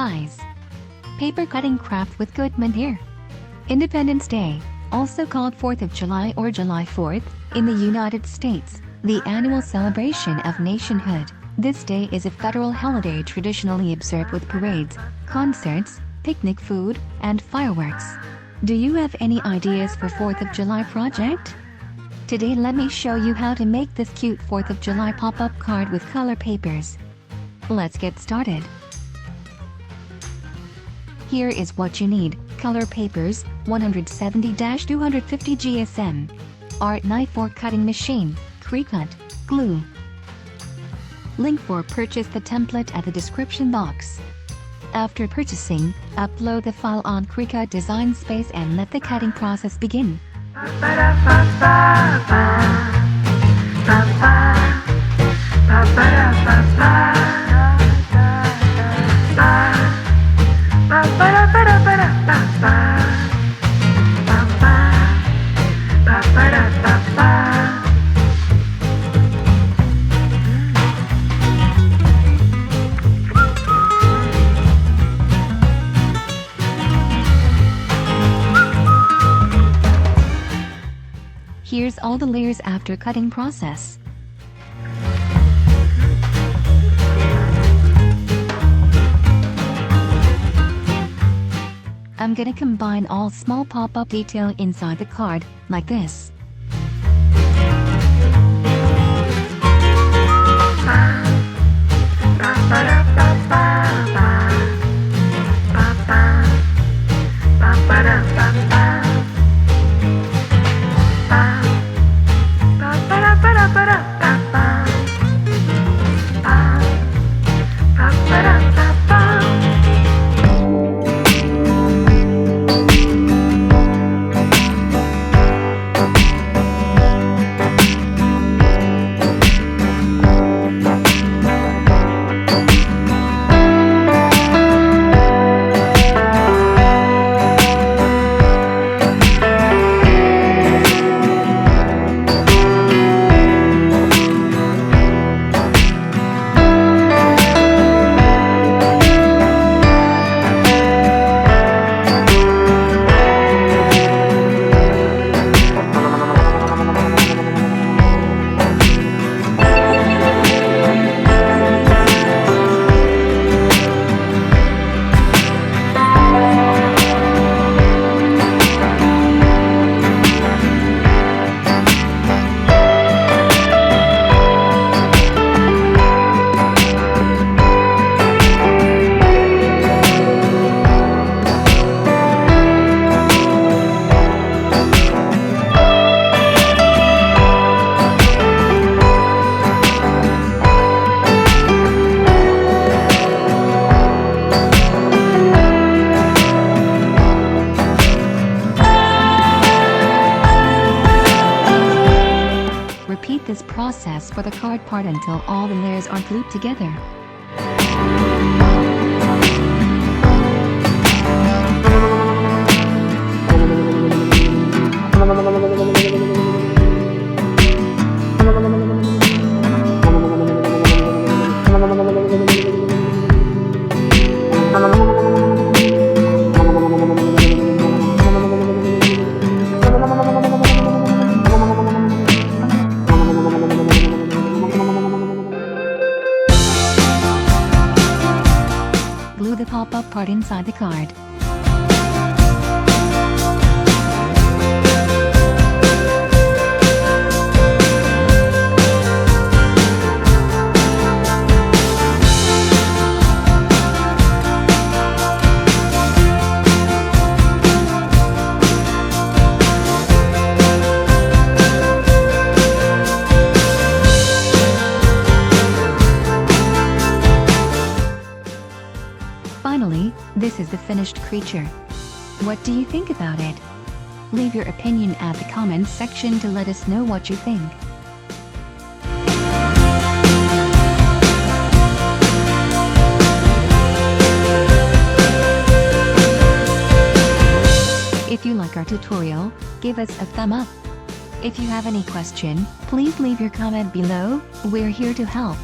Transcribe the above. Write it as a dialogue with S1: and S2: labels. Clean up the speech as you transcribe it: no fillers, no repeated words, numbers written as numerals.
S1: size. Paper cutting craft with Goodman here. Independence Day, also called 4th of July or July 4th, in the United States, the annual celebration of nationhood. This day is a federal holiday traditionally observed with parades, concerts, picnic food, and fireworks. Do you have any ideas for 4th of July project? Today let me show you how to make this cute 4th of July pop-up card with color papers. Let's get started. Here is what you need: color papers, 170-250 GSM, art knife for cutting machine, Cricut, glue. Link for purchase the template at the description box. After purchasing, upload the file on Cricut Design Space and let the cutting process begin. Here's all the layers after cutting process. I'm gonna combine all small pop-up detail inside the card, like this. Repeat this process for the card part until all the layers are glued together. Glue the pop-up part inside the card. Finally, this is the finished creature. What do you think about it? Leave your opinion at the comments section to let us know what you think. If you like our tutorial, give us a thumb up. If you have any question, please leave your comment below, we're here to help.